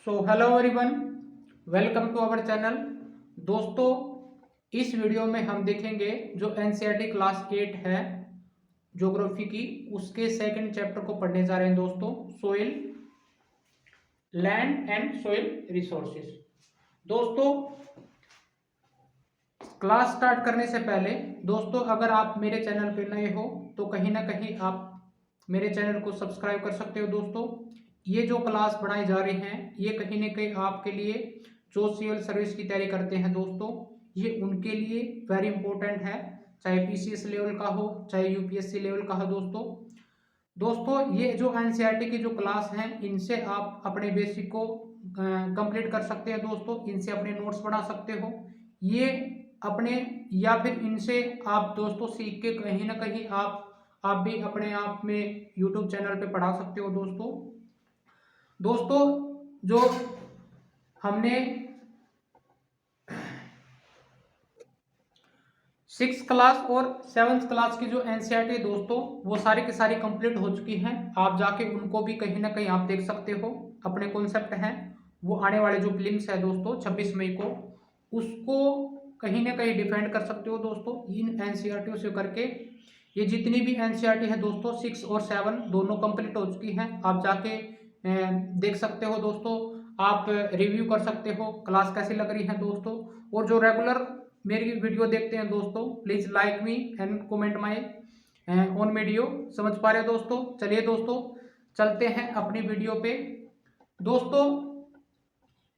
So hello everyone, welcome to our channel. दोस्तों, इस video में हम देखेंगे जो एनसीईआरटी क्लास 8 है ज्योग्राफी की, उसके सेकंड चैप्टर को पढ़ने जा रहे हैं दोस्तों, soil, land and soil resources. दोस्तों, क्लास स्टार्ट करने से पहले दोस्तों, अगर आप मेरे चैनल पर नए हो तो कहीं ना कहीं आप मेरे चैनल को सब्सक्राइब कर सकते हो। दोस्तों, ये जो क्लास बढ़ाई जा रही हैं ये कहीं ना कहीं आपके लिए जो सिविल सर्विस की तैयारी करते हैं दोस्तों, ये उनके लिए वेरी इंपॉर्टेंट है, चाहे पीसीएस लेवल का हो चाहे यूपीएससी लेवल का हो। दोस्तों ये जो एनसीईआरटी की जो क्लास हैं इनसे आप अपने बेसिक को कंप्लीट कर सकते हैं दोस्तों, इनसे अपने नोट्स बना सकते हो। ये अपने या फिर इनसे आप दोस्तों सीख के कहीं ना कहीं आप भी अपने आप में यूट्यूब चैनल पे पढ़ा सकते हो। दोस्तों जो हमने 6th क्लास और 7th क्लास की जो एनसीईआरटी दोस्तों वो सारी की सारी कंप्लीट हो चुकी हैं, आप जाके उनको भी कहीं ना कहीं आप देख सकते हो। अपने कॉन्सेप्ट हैं वो आने वाले जो फिल्म्स है दोस्तों 26 मई को, उसको कहीं ना कहीं डिफेंड कर सकते हो दोस्तों इन एनसीईआरटी से करके। ये जितनी भी एनसीईआरटी है दोस्तों 6 और 7 दोनों कंप्लीट हो चुकी हैं, आप जाके देख सकते हो दोस्तों, आप रिव्यू कर सकते हो क्लास कैसी लग रही है दोस्तों। और जो रेगुलर मेरी वीडियो देखते हैं दोस्तों, please like me and comment my on video. समझ पा रहे हो दोस्तों? चलिए दोस्तों चलते हैं अपनी वीडियो पे। दोस्तों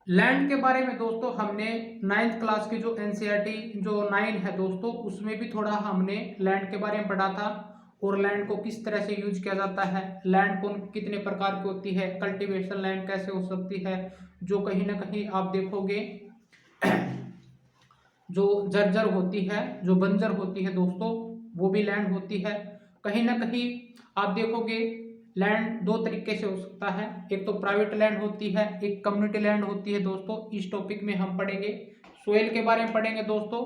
लैंड के बारे में दोस्तों हमने 9th क्लास की जो एनसीईआरटी जो 9 है दोस्तों उसमें भी थोड़ा हमने लैंड के बारे में पढ़ा था, और लैंड को किस तरह से यूज किया जाता है, लैंड कौन कितने प्रकार की होती है, कल्टीवेशन लैंड कैसे हो सकती है, जो कहीं ना कहीं आप देखोगे जो जर्जर होती है, जो बंजर होती है दोस्तों, वो भी लैंड होती है। कहीं ना कहीं आप देखोगे लैंड दो तरीके से हो सकता है, एक तो प्राइवेट लैंड होती है, एक कम्युनिटी लैंड होती है दोस्तों। इस टॉपिक में हम पढ़ेंगे, सोइल के बारे में पढ़ेंगे दोस्तों।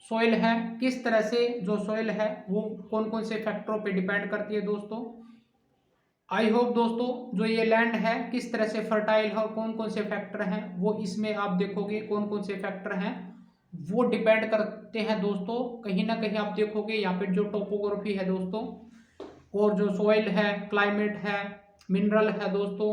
सोइल है किस तरह से, जो सोइल है वो कौन कौन से फैक्टरों पे डिपेंड करती है दोस्तों। आई होप दोस्तों जो ये लैंड है किस तरह से फर्टाइल है और कौन कौन से फैक्टर हैं वो इसमें आप देखोगे, कौन कौन से फैक्टर हैं वो डिपेंड करते हैं दोस्तों। कहीं ना कहीं आप देखोगे यहाँ पे जो टोपोग्राफी है दोस्तों, और जो सोइल है, क्लाइमेट है, मिनरल है दोस्तों,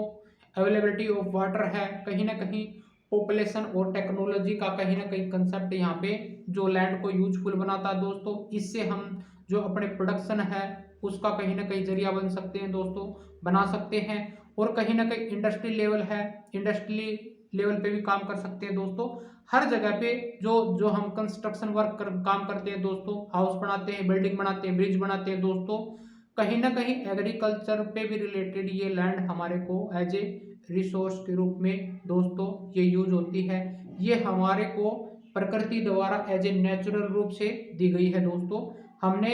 अवेलेबिलिटी ऑफ वाटर है, कहीं ना कहीं पॉपुलेशन और टेक्नोलॉजी का कहीं ना कहीं कंसेप्ट यहाँ पे जो लैंड को यूजफुल बनाता है दोस्तों। इससे हम जो अपने प्रोडक्शन है उसका कहीं ना कहीं जरिया बन सकते हैं दोस्तों, बना सकते हैं। और कहीं ना कहीं इंडस्ट्री लेवल है, इंडस्ट्री लेवल पे भी काम कर सकते हैं दोस्तों। हर जगह पे जो जो हम कंस्ट्रक्शन वर्क काम करते हैं दोस्तों, हाउस बनाते हैं, बिल्डिंग बनाते हैं, ब्रिज बनाते हैं दोस्तों, कहीं ना कहीं एग्रीकल्चर पे भी रिलेटेड ये लैंड हमारे को एज ए रिसोर्स के रूप में दोस्तों ये यूज होती है। ये हमारे को प्रकृति द्वारा एज ए नेचुरल रूप से दी गई है दोस्तों। हमने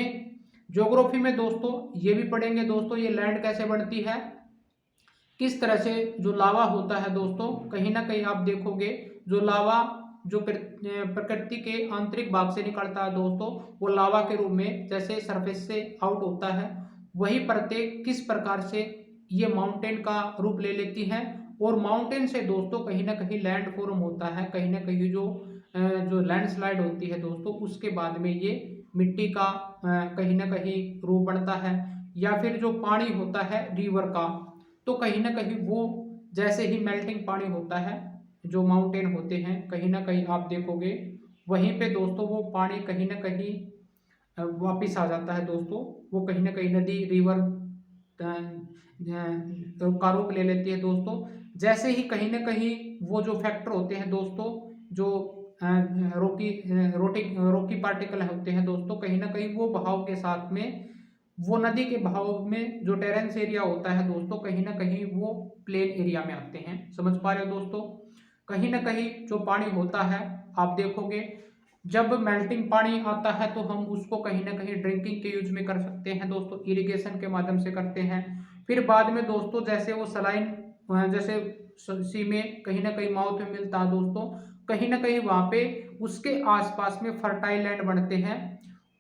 ज्योग्राफी में दोस्तों ये भी पढ़ेंगे दोस्तों, ये लैंड कैसे बनती है, किस तरह से जो लावा होता है दोस्तों, कहीं ना कहीं आप देखोगे जो लावा जो प्रकृति के आंतरिक भाग से निकलता है दोस्तों, वो लावा के रूप में जैसे सरफेस से आउट होता है, वही परतें किस प्रकार से ये माउंटेन का रूप ले लेती हैं, और माउंटेन से दोस्तों कहीं ना कहीं लैंड फॉर्म होता है, कहीं ना कहीं जो लैंडस्लाइड होती है दोस्तों उसके बाद में ये मिट्टी का कहीं ना कहीं रूप बनता है। या फिर जो पानी होता है रिवर का, तो कहीं ना कहीं वो जैसे ही मेल्टिंग पानी होता है, जो माउंटेन होते हैं कहीं ना कहीं आप देखोगे वहीं पे दोस्तों वो पानी कहीं ना कहीं वापिस आ जाता है दोस्तों, वो कहीं ना कहीं नदी रिवर का रूप ले लेती है दोस्तों। जैसे ही कहीं ना कहीं वो जो फैक्टर होते हैं दोस्तों, जो रोकी पार्टिकल होते हैं दोस्तों, कहीं ना कहीं वो बहाव के साथ में, वो नदी के बहाव में जो टेरेंस एरिया होता है दोस्तों, कहीं ना कहीं वो प्लेन एरिया में आते हैं। समझ पा रहे हो दोस्तों? कहीं ना कहीं जो पानी होता है आप देखोगे जब मेल्टिंग पानी आता है तो हम उसको कहीं ना कहीं ड्रिंकिंग के यूज में कर सकते हैं दोस्तों, इरिगेशन के माध्यम से करते हैं। फिर बाद में दोस्तों जैसे वो सलाइन जैसे सी में कहीं ना कहीं माउथ में मिलता है दोस्तों, कहीं ना कहीं वहाँ पे उसके आसपास में फर्टाइल लैंड बनते हैं,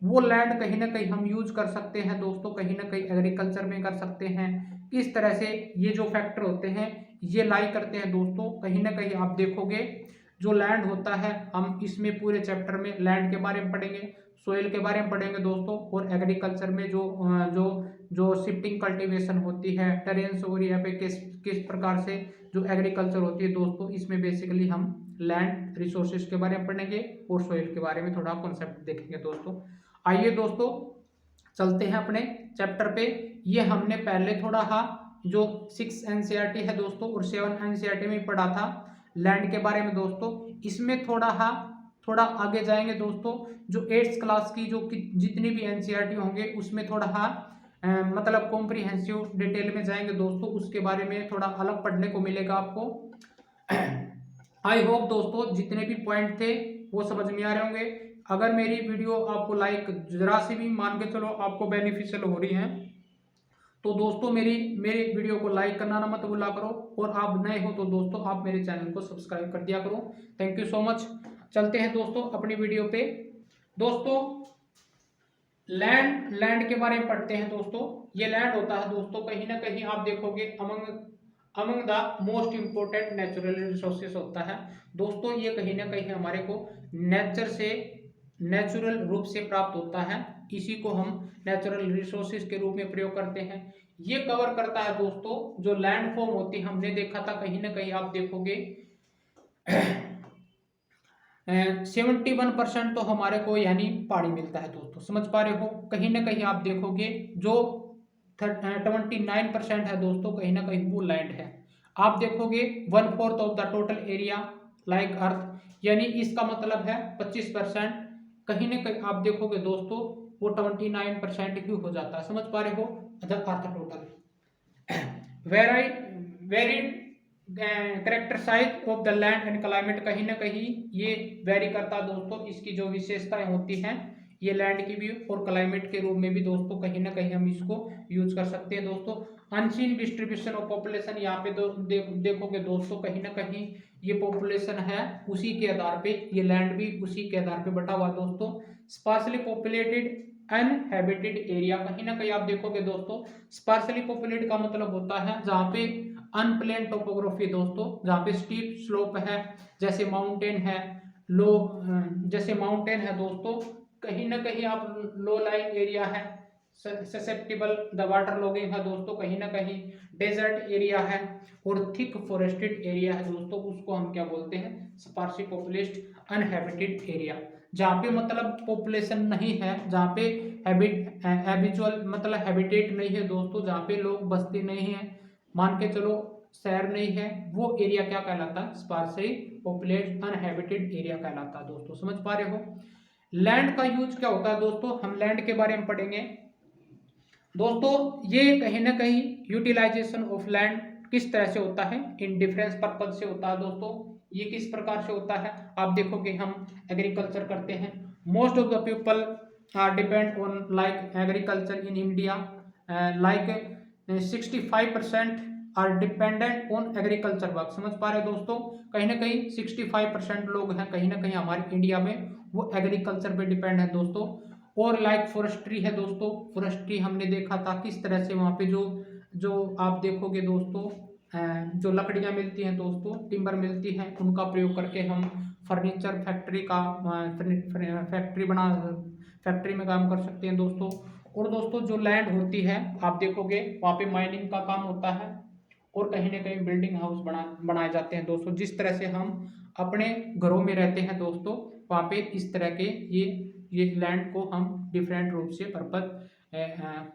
वो लैंड कहीं ना कहीं हम यूज कर सकते हैं दोस्तों, कहीं ना कहीं एग्रीकल्चर में कर सकते हैं। इस तरह से ये जो फैक्टर होते हैं ये लाई करते हैं दोस्तों। कहीं ना कहीं आप देखोगे जो लैंड होता है, हम इसमें पूरे चैप्टर में लैंड के बारे में पढ़ेंगे, सोइल के बारे में पढ़ेंगे दोस्तों, और एग्रीकल्चर में जो जो शिफ्टिंग कल्टीवेशन होती है, टेरेन्स एरिया पे किस किस प्रकार से जो एग्रीकल्चर होती है दोस्तों, इसमें बेसिकली हम लैंड रिसोर्सेज के बारे में पढ़ेंगे और सोइल के बारे में थोड़ा कॉन्सेप्ट देखेंगे दोस्तों। आइए दोस्तों चलते हैं अपने चैप्टर पे। ये हमने पहले थोड़ा जो 6 एनसीईआरटी है दोस्तों और 7 एनसीईआरटी में पढ़ा था लैंड के बारे में दोस्तों। इसमें थोड़ा आगे जाएंगे दोस्तों, जो 8th क्लास की जो जितनी भी एनसीईआरटी होंगे उसमें थोड़ा मतलब कॉम्प्रिहेंसिव डिटेल में जाएंगे दोस्तों, उसके बारे में थोड़ा अलग पढ़ने को मिलेगा आपको। आई होप दोस्तों जितने भी पॉइंट थे वो समझ में आ रहे होंगे। अगर मेरी वीडियो आपको लाइक जरा सी भी मान के चलो आपको बेनिफिशियल हो रही है तो दोस्तों मेरी वीडियो को लाइक करना ना मत भूला करो, और आप नए हो तो दोस्तों आप मेरे चैनल को सब्सक्राइब कर दिया करो। Thank you so much. चलते हैं दोस्तों अपनी वीडियो पे। दोस्तों लैंड के बारे में पढ़ते हैं दोस्तों। ये लैंड होता है दोस्तों, कहीं ना कहीं आप देखोगे among the most important natural resources होता है दोस्तों। ये कहीं ना कहीं हमारे को नेचर से नेचुरल रूप से प्राप्त होता है, इसी को हम नेचुरल रिसोर्सेज के रूप में प्रयोग करते हैं। ये कवर करता है दोस्तों जो लैंड फॉर्म होती है, हमने देखा था कहीं ना कहीं आप देखोगे 71% तो हमारे को यानी पहाड़ी मिलता है दोस्तों, समझ पा रहे हो। कहीं ना कहीं आप देखोगे जो 29% है दोस्तों, कहीं ना कहीं वो लैंड है। आप देखोगे 1/4 of the total area like earth, यानी इसका मतलब है 25%। कहीं ना कहीं आप देखोगे दोस्तों वो 29% ही हो जाता है, समझ पा रहे हो, the earth total. Varied characterize of the land and climate, कहीं ना कहीं ये वेरी करता है दोस्तों, इसकी जो विशेषताएं होती हैं ये लैंड की भी और क्लाइमेट के रूप में भी दोस्तों कहीं ना कहीं हम इसको यूज कर सकते हैं दोस्तों। अनसीन डिस्ट्रीब्यूशन ऑफ पॉपुलेशन, यहाँ पे देखोगे दोस्तों कहीं ना कहीं ये पॉपुलेशन है उसी के आधार पे, ये लैंड भी उसी के आधार पे बटा हुआ दोस्तों। स्पार्सली पॉपुलेटेड अनहैबिटेड एरिया, कहीं ना कहीं आप देखोगे दोस्तों स्पार्सली पॉपुलेटेड का मतलब होता है जहाँ पे अनप्लेन टोपोग्राफी दोस्तों, जहाँ पे स्टीप स्लोप है, जैसे माउंटेन है, जैसे माउंटेन है दोस्तों, कहीं ना कहीं आप लो लाइन एरिया है, ससेप्टिबल द वाटर लॉगिंग है दोस्तों, कहीं ना कहीं डेजर्ट एरिया है, और थिक फॉरेस्टेड एरिया है दोस्तों, उसको हम क्या बोलते हैं, स्पार्सली पॉपुलेटेड अनहैबिटेड एरिया। जहाँ पे मतलब पॉपुलेशन नहीं है, जहाँ पे हैबिचुअल मतलब हैबिटेट नहीं है दोस्तों, जहाँ पे लोग बसते नहीं है, मान के चलो शहर नहीं है, वो एरिया क्या कहलाता है, स्पार्सली पॉपुलेटेड अनहैबिटेड एरिया कहलाता है दोस्तों, समझ पा रहे हो। लैंड का यूज क्या होता है दोस्तों, हम लैंड के बारे में पढ़ेंगे दोस्तों। ये कहीं ना कहीं यूटिलाइजेशन ऑफ लैंड किस तरह से होता है, इन डिफरेंस पर्पज से होता है दोस्तों। ये किस प्रकार से होता है, आप देखोगे हम एग्रीकल्चर करते हैं, most of the people depend on like agriculture in India, like 65% are dependent on agriculture work, समझ पा रहे हो दोस्तों। कहीं ना कहीं 65% लोग हैं कहीं ना कहीं हमारे इंडिया में वो एग्रीकल्चर पे डिपेंड है दोस्तों। और लाइक फॉरेस्ट्री है दोस्तों, फॉरेस्ट्री हमने देखा था किस तरह से वहाँ पे जो आप देखोगे दोस्तों जो लकड़ियाँ मिलती हैं दोस्तों, टिम्बर मिलती हैं, उनका प्रयोग करके हम फर्नीचर फैक्ट्री में काम कर सकते हैं दोस्तों। और दोस्तों जो लैंड होती है आप देखोगे वहाँ पे माइनिंग का काम होता है, और कहीं ना कहीं बिल्डिंग हाउस बनाए जाते हैं दोस्तों। जिस तरह से हम अपने घरों में रहते हैं दोस्तों, वहाँ पे इस तरह के ये लैंड को हम डिफरेंट रूप से पर्पज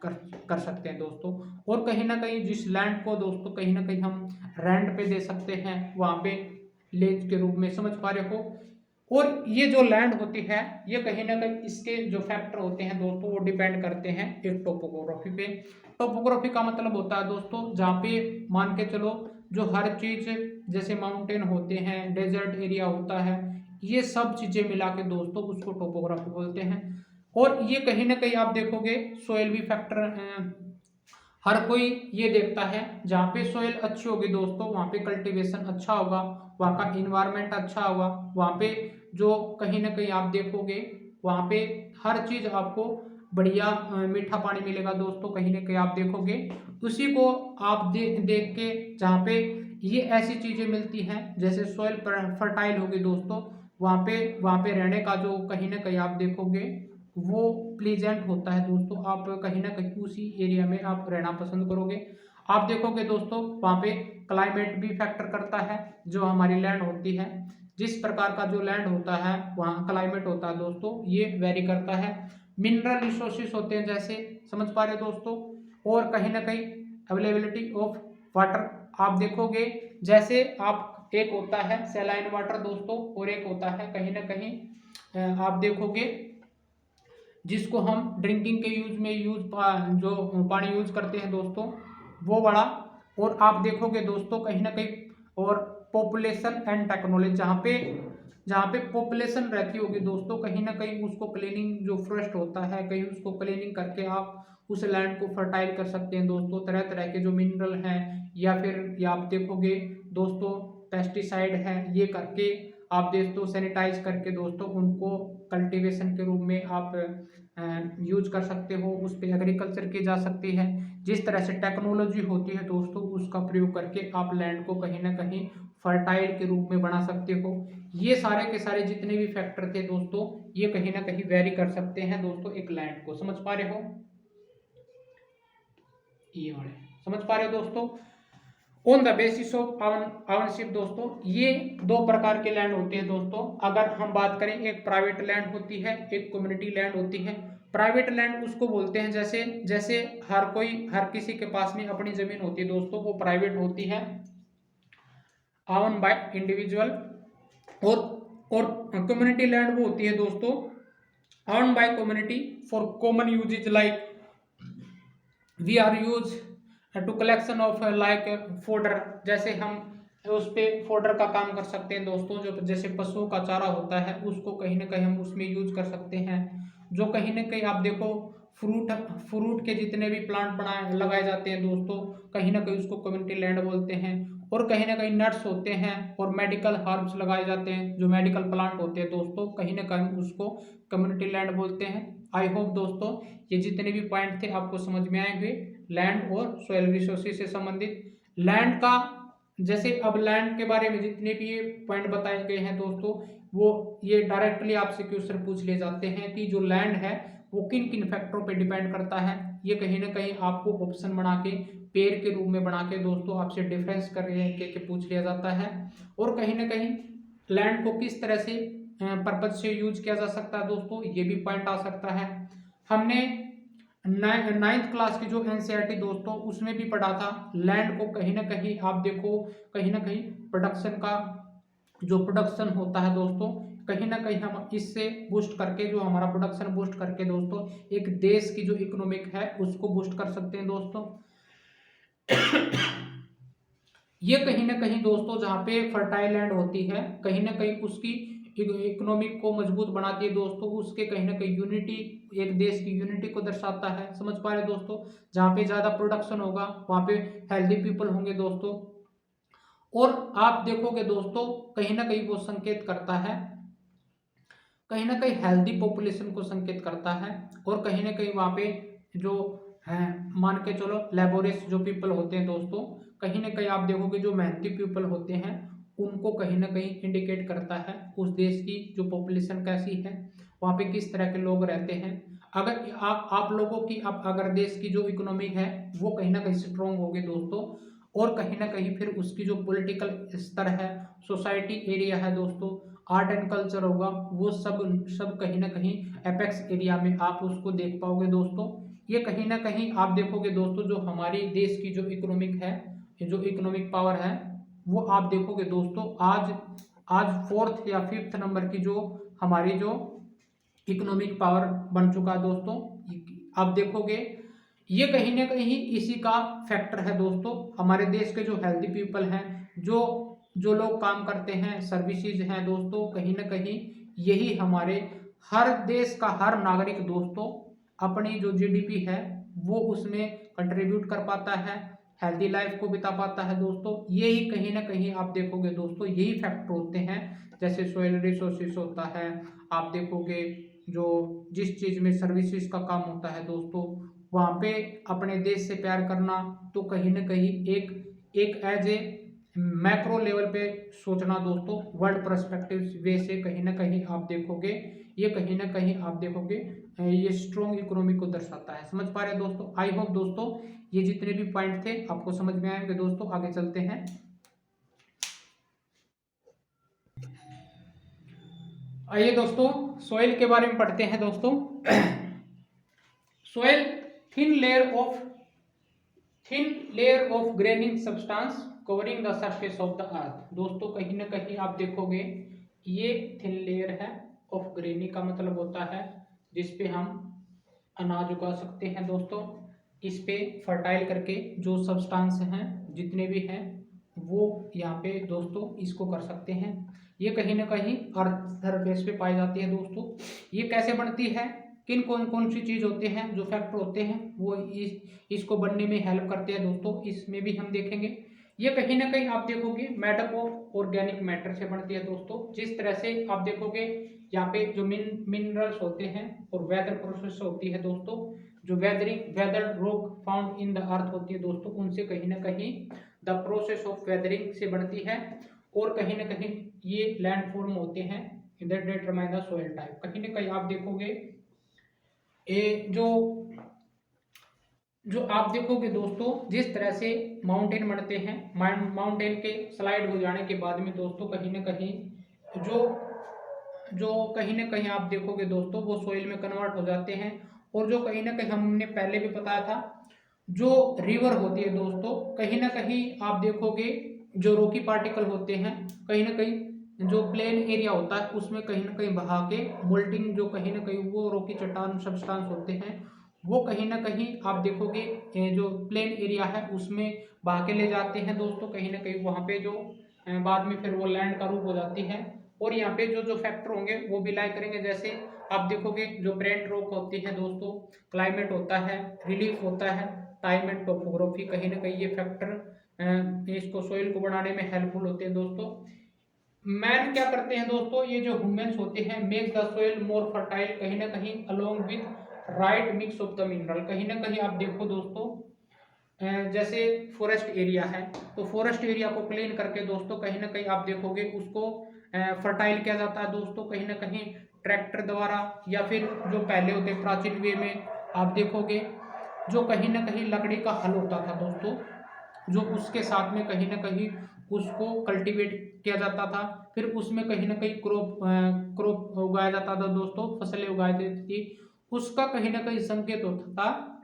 कर सकते हैं दोस्तों। और कहीं ना कहीं जिस लैंड को दोस्तों कहीं ना कहीं हम रेंट पे दे सकते हैं, वहाँ पे लीज के रूप में, समझ पा रहे हो। और ये जो लैंड होती है ये कहीं ना कहीं इसके जो फैक्टर होते हैं दोस्तों वो डिपेंड करते हैं एक टोपोग्राफी पे। टोपोग्राफी का मतलब होता है दोस्तों जहाँ पे मान के चलो जो हर चीज, जैसे माउंटेन होते हैं, डेजर्ट एरिया होता है, ये सब चीजें मिला के दोस्तों उसको टोपोग्राफी बोलते हैं। और ये कहीं ना कहीं आप देखोगे सोयल भी फैक्टर हर कोई ये देखता है, जहाँ पे सोयल अच्छी होगी दोस्तों वहाँ पे कल्टीवेशन अच्छा होगा, वहाँ का इन्वायरमेंट अच्छा होगा, वहाँ पे जो कहीं ना कहीं आप देखोगे वहाँ पे हर चीज आपको बढ़िया मीठा पानी मिलेगा दोस्तों, कहीं ना कहीं आप देखोगे। उसी को आप देख के जहाँ पे ये ऐसी चीज़ें मिलती हैं जैसे सॉइल फर्टाइल होगी दोस्तों, वहाँ पे रहने का जो कहीं ना कहीं आप देखोगे वो प्लीजेंट होता है दोस्तों, आप कहीं ना कहीं उसी एरिया में आप रहना पसंद करोगे। आप देखोगे दोस्तों वहाँ पे क्लाइमेट भी फैक्टर करता है, जो हमारी लैंड होती है, जिस प्रकार का जो लैंड होता है वहाँ क्लाइमेट होता है दोस्तों, ये वेरी करता है। मिनरल रिसोर्सेज होते हैं जैसे, समझ पा रहे हो दोस्तों, और कहीं ना कहीं अवेलेबिलिटी ऑफ वाटर आप देखोगे, जैसे आप एक होता है सैलाइन वाटर दोस्तों, और एक होता है कहीं ना कहीं आप देखोगे जिसको हम ड्रिंकिंग के यूज में जो पानी यूज करते हैं दोस्तों, वो बड़ा। और आप देखोगे दोस्तों कहीं ना कहीं, और पॉपुलेशन एंड टेक्नोलॉजी, जहाँ पे पॉपुलेशन रहती होगी दोस्तों, कहीं ना कहीं उसको क्लीनिंग जो फॉरेस्ट होता है, कहीं उसको क्लीनिंग करके आप उस लैंड को फर्टाइल कर सकते हैं दोस्तों, तरह तरह के जो मिनरल हैं, या फिर या आप देखोगे दोस्तों पेस्टिसाइड है, ये करके आप दोस्तों सैनिटाइज करके दोस्तों उनको कल्टीवेशन के रूप में आप यूज कर सकते हो, उस पर एग्रीकल्चर की जा सकती है। जिस तरह से टेक्नोलॉजी होती है दोस्तों, उसका प्रयोग करके आप लैंड को कहीं ना कहीं फर्टाइल के रूप में बना सकते हो। ये सारे के सारे जितने भी फैक्टर थे दोस्तों, ये कहीं ना कहीं वेरी कर सकते हैं दोस्तों एक लैंड को, समझ पा रहे हो, ये वाले समझ पा रहे हो दोस्तों। ऑन द बेसिस ऑफ आउनशिप दोस्तों, ये दो प्रकार के लैंड होते हैं दोस्तों। अगर हम बात करें, एक प्राइवेट लैंड होती है, एक कम्युनिटी लैंड होती है। प्राइवेट लैंड उसको बोलते हैं जैसे जैसे हर किसी के पास में अपनी जमीन होती है दोस्तों, वो प्राइवेट होती है, ओन बाय इंडिविजुअल। और कम्युनिटी लैंड वो होती है दोस्तों own by community for common uses, like we are use to collection of like fodder, जैसे हम उस पे फोडर का काम कर सकते हैं दोस्तों, जो जैसे पशुओं का चारा होता है उसको कहीं ना कहीं हम उसमें यूज कर सकते हैं। जो कहीं ना कहीं आप देखो फ्रूट के जितने भी प्लांट बनाए लगाए जाते हैं दोस्तों, कहीं ना कहीं उसको कम्युनिटी लैंड बोलते हैं। और कहीं ना कहीं नट्स होते हैं और मेडिकल हर्ब्स लगाए जाते हैं, जो मेडिकल प्लांट होते हैं दोस्तों, कहीं ना कहीं उसको कम्युनिटी लैंड बोलते हैं। आई होप दोस्तों ये जितने भी पॉइंट थे आपको समझ में आए हुए, लैंड और सॉइल रिसोर्सेज से संबंधित। लैंड का जैसे अब लैंड के बारे में जितने भी ये पॉइंट बताए गए हैं दोस्तों, वो ये डायरेक्टली आपसे क्वेश्चन पूछ लिए जाते हैं कि जो लैंड है वो किन किन फैक्टरों पे डिपेंड करता है। ये कहीं ना कहीं आपको ऑप्शन बना के पेयर के रूप में बना के दोस्तों आपसे डिफरेंस कर रहे हैं के पूछ लिया जाता है। और कहीं ना कहीं लैंड को किस तरह से पर्पज से यूज किया जा सकता है दोस्तों, ये भी पॉइंट आ सकता है। हमने 9th क्लास की जो एनसीईआरटी दोस्तों उसमें भी पढ़ा था, लैंड को कहीं ना कहीं आप देखो, कहीं ना कहीं प्रोडक्शन का जो प्रोडक्शन होता है दोस्तों, कहीं ना कहीं हम इससे बूस्ट करके, जो हमारा प्रोडक्शन बूस्ट करके दोस्तों एक देश की जो इकोनॉमिक है उसको बूस्ट कर सकते हैं दोस्तों। ये कहीं ना कहीं दोस्तों जहाँ पे फर्टाइल लैंड होती है, कहीं ना कहीं उसकी इकोनॉमिक को मजबूत बनाती है दोस्तों, उसके कहीं ना कहीं यूनिटी, एक देश की यूनिटी को दर्शाता है, समझ पा रहे दोस्तों। जहाँ पे ज्यादा प्रोडक्शन होगा वहाँ पे हेल्दी पीपल होंगे दोस्तों। और आप देखोगे दोस्तों कहीं ना कहीं वो संकेत करता है, कहीं ना कहीं हेल्दी पॉपुलेशन को संकेत करता है। और कहीं ना कहीं वहाँ पे जो है, मान के चलो लेबोरियस जो पीपल होते हैं दोस्तों, कहीं ना कहीं आप देखोगे जो मेहनती पीपल होते हैं उनको कहीं ना कहीं इंडिकेट करता है उस देश की जो पॉपुलेशन कैसी है, वहाँ पे किस तरह के लोग रहते हैं। अगर आप लोगों की अगर देश की जो इकोनॉमी है वो कहीं ना कहीं स्ट्रोंग होगी दोस्तों, और कहीं ना कहीं फिर उसकी जो पॉलिटिकल स्तर है, सोसाइटी एरिया है दोस्तों, आर्ट एंड कल्चर होगा, वो सब सब कहीं ना कहीं एपेक्स एरिया में आप उसको देख पाओगे दोस्तों। ये कहीं ना कहीं आप देखोगे दोस्तों जो हमारी देश की जो इकोनॉमिक है, जो इकोनॉमिक पावर है, वो आप देखोगे दोस्तों आज आज 4th या 5th नंबर की जो हमारी जो इकोनॉमिक पावर बन चुका है दोस्तों। आप देखोगे ये कहीं ना कहीं इसी का फैक्टर है दोस्तों। हमारे देश के जो हेल्दी पीपल हैं, जो जो लोग काम करते हैं, सर्विसेज हैं दोस्तों, कहीं ना कहीं यही हमारे हर देश का हर नागरिक दोस्तों अपनी जो जीडीपी है वो उसमें कंट्रीब्यूट कर पाता है, हेल्दी लाइफ को बिता पाता है दोस्तों। यही कहीं ना कहीं आप देखोगे दोस्तों यही फैक्टर होते हैं, जैसे सोइल रिसोर्सेस होता है, आप देखोगे जो जिस चीज़ में सर्विसेज का काम होता है दोस्तों, वहाँ पे अपने देश से प्यार करना, तो कहीं ना कहीं एक एक एज ए मैक्रो लेवल पे सोचना दोस्तों, वर्ल्ड पर्सपेक्टिव वे से कहीं ना कहीं आप देखोगे, ये कहीं ना कहीं आप देखोगे ये स्ट्रॉन्ग इकोनॉमी को दर्शाता है। समझ पा रहे हैं दोस्तों? आई होप दोस्तों ये जितने भी पॉइंट थे आपको समझ में आएंगे दोस्तों। आगे चलते हैं। आइए दोस्तों सोइल के बारे में पढ़ते हैं दोस्तों। Soil thin layer of graining substance covering the surface of the earth. दोस्तों कहीं ना कहीं आप देखोगे ये थिन लेयर है ऑफ ग्रेनिंग का मतलब होता है जिसपे हम अनाज उगा सकते हैं दोस्तों। इस पे फर्टाइल करके जो सब्सटेंस हैं जितने भी हैं वो यहाँ पे दोस्तों इसको कर सकते हैं। ये कहीं ना कहीं अर्थ सरफेस पे पाई जाती है दोस्तों। ये कैसे बनती है, किन कौन कौन सी चीज़ होते हैं, जो फैक्टर होते हैं वो इसको बनने में हेल्प करते हैं दोस्तों, इसमें भी हम देखेंगे। ये कहीं ना कहीं आप देखोगे मेडअप ऑफ ऑर्गेनिक मैटर से बनती है दोस्तों। जिस तरह से आप देखोगे यहाँ पे जो मिनरल्स होते हैं और वेदर प्रोसेस होती है दोस्तों, जो weather rock found in the earth होती है दोस्तों, उनसे कहीं ना कहीं द प्रोसेस ऑफ वेदरिंग से बनती है। और कहीं ना कहीं ये लैंड फॉर्म होते हैं that determine the soil type. कहीं ना कहीं आप देखोगे जो जो आप देखोगे दोस्तों जिस तरह से माउंटेन बनते हैं, माउंटेन के स्लाइड हो जाने के बाद में दोस्तों कहीं ना कहीं जो जो कहीं ना कहीं आप देखोगे दोस्तों वो सोइल में कन्वर्ट हो जाते हैं। और जो कहीं ना कहीं हमने पहले भी बताया था जो रिवर होती है दोस्तों, कहीं ना कहीं आप देखोगे जो रॉकी पार्टिकल होते हैं कहीं ना कहीं जो प्लेन एरिया होता है उसमें कहीं ना कहीं बहा के मोल्टिंग जो कहीं ना कहीं वो रॉकी चट्टान सब्सटेंस होते हैं वो कहीं ना कहीं आप देखोगे जो प्लेन एरिया है उसमें बहा के ले जाते हैं दोस्तों। कहीं ना कहीं वहाँ पे जो बाद में फिर वो लैंड का रूप हो जाती है। और यहाँ पे जो जो फैक्टर होंगे वो भी लाई करेंगे। जैसे आप देखोगे जो ब्रेंट रॉक होती है दोस्तों, क्लाइमेट होता है, रिलीफ होता है, टाइम एंड टोपोग्राफी, कहीं ना कहीं ये फैक्टर इसको सोइल को बनाने में हेल्पफुल होते हैं दोस्तों। मैन क्या करते हैं दोस्तों, ये जो ह्यूमंस होते हैं make the soil more fertile, कहीं ना कहीं along with right mix of the mineral. कहीं ना कहीं आप देखो दोस्तों जैसे फॉरेस्ट एरिया है तो फॉरेस्ट एरिया को क्लीन करके दोस्तों कहीं ना कहीं आप देखोगे उसको फर्टाइल किया जाता है दोस्तों। कहीं ना कहीं ट्रैक्टर द्वारा या फिर जो पहले होते प्राचीन वे में आप देखोगे जो कहीं ना कहीं लकड़ी का हल होता था दोस्तों, जो उसके साथ में कहीं ना कहीं उसको कल्टीवेट किया जाता था। फिर उसमें कहीं ना कहीं क्रॉप उगाया जाता था दोस्तों, फसलें उगाई जाती थी। उसका कहीं ना कहीं संकेत होता था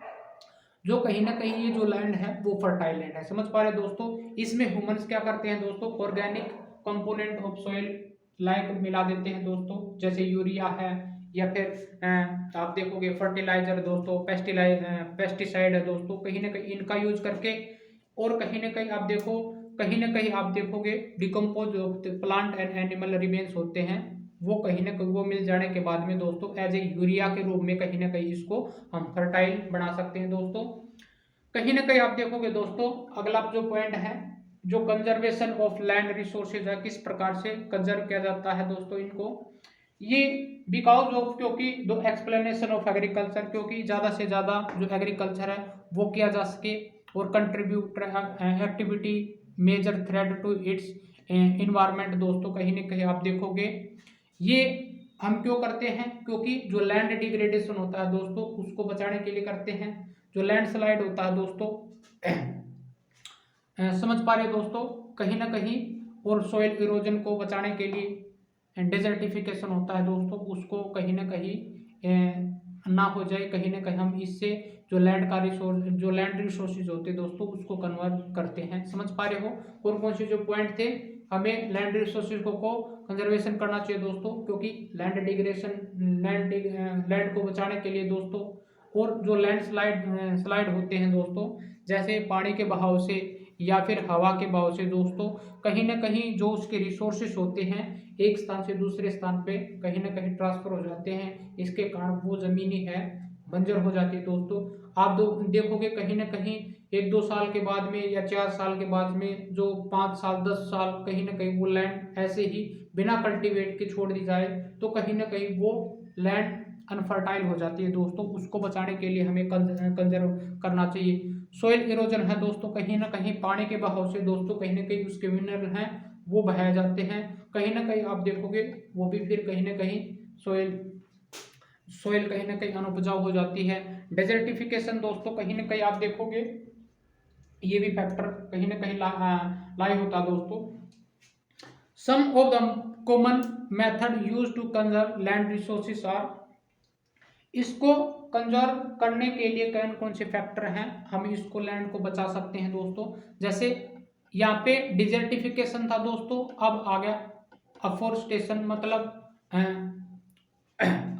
जो कहीं ना कहीं ये जो लैंड है वो फर्टाइल लैंड है। समझ पा रहे दोस्तों? इसमें ह्यूमंस क्या करते हैं दोस्तों, organic component of soil like मिला देते हैं दोस्तों, जैसे यूरिया है या फिर आप देखोगे फर्टिलाइजर दोस्तों, पेस्टिसाइड है दोस्तों, कहीं ना कहीं इनका यूज करके। और कहीं ना कहीं आप देखोगे decompose plant and animal remains होते हैं वो कहीं ना कहीं वो मिल जाने के बाद में दोस्तों एज ए यूरिया के रूप में कहीं ना कहीं इसको हम फर्टाइल बना सकते हैं दोस्तों। कहीं ना कहीं आप देखोगे दोस्तों अगला जो पॉइंट है जो कंजर्वेशन ऑफ लैंड रिसोर्सेज है, किस प्रकार से कंजर्व किया जाता है दोस्तों इनको, ये बिकॉज ऑफ क्योंकि दो एक्सप्लेनेशन ऑफ एग्रीकल्चर, क्योंकि ज़्यादा से ज़्यादा जो एग्रीकल्चर है वो किया जा सके और contribute activity major threat to its environment. दोस्तों कहीं ना कहीं आप देखोगे ये हम क्यों करते हैं, क्योंकि जो लैंड डिग्रेडेशन होता है दोस्तों उसको बचाने के लिए करते हैं। जो लैंडस्लाइड होता है दोस्तों समझ पा रहे दोस्तों कहीं ना कहीं, और सॉइल इरोजन को बचाने के लिए डेजर्टिफिकेशन होता है दोस्तों, उसको कहीं ना कहीं ना हो जाए, कहीं ना कहीं हम इससे जो लैंड रिसोर्सेज होते हैं दोस्तों उसको कन्वर्ट करते हैं। समझ पा रहे हो? और कौन से जो पॉइंट थे, हमें लैंड रिसोर्सेज को कंजर्वेशन करना चाहिए दोस्तों, क्योंकि लैंड डिग्रेडेशन लैंड को बचाने के लिए दोस्तों। और जो स्लाइड होते हैं दोस्तों जैसे पानी के बहाव से या फिर हवा के बहाव से दोस्तों, कहीं ना कहीं जो उसके रिसोर्सेज होते हैं एक स्थान से दूसरे स्थान पे कहीं ना कहीं ट्रांसफर हो जाते हैं। इसके कारण वो जमीनी है बंजर हो जाती है दोस्तों। आप देखोगे कहीं ना कहीं 1-2 साल के बाद में या 4 साल के बाद में जो 5 साल 10 साल कहीं ना कहीं वो लैंड ऐसे ही बिना कल्टीवेट के छोड़ दी जाए तो कहीं ना कहीं वो लैंड अनफर्टाइल हो जाती है दोस्तों, उसको बचाने के लिए हमें कंजर्व करना चाहिए। सोइल इरोजन है दोस्तों, कहीं ना कहीं पानी के बहाव से दोस्तों कहीं ना कहीं उसके मिनरल हैं वो बहाए जाते हैं, कहीं ना कहीं आप देखोगे वो भी फिर कहीं ना कहीं सोइल सोइल कहीं ना कहीं अनुपजाऊ हो जाती है। डेजर्टिफिकेशन दोस्तों कहीं ना कहीं आप देखोगे ये भी फैक्टर कहीं ना कहीं लाई होता है दोस्तों। Some of the common method use to conserve land resources are, इसको कंजर्व करने के लिए कौन कौन से फैक्टर हैं हम इसको लैंड को बचा सकते हैं दोस्तों। जैसे यहाँ पे डिजर्टिफिकेशन था दोस्तों, अब आ गया अफोरेस्टेशन, मतलब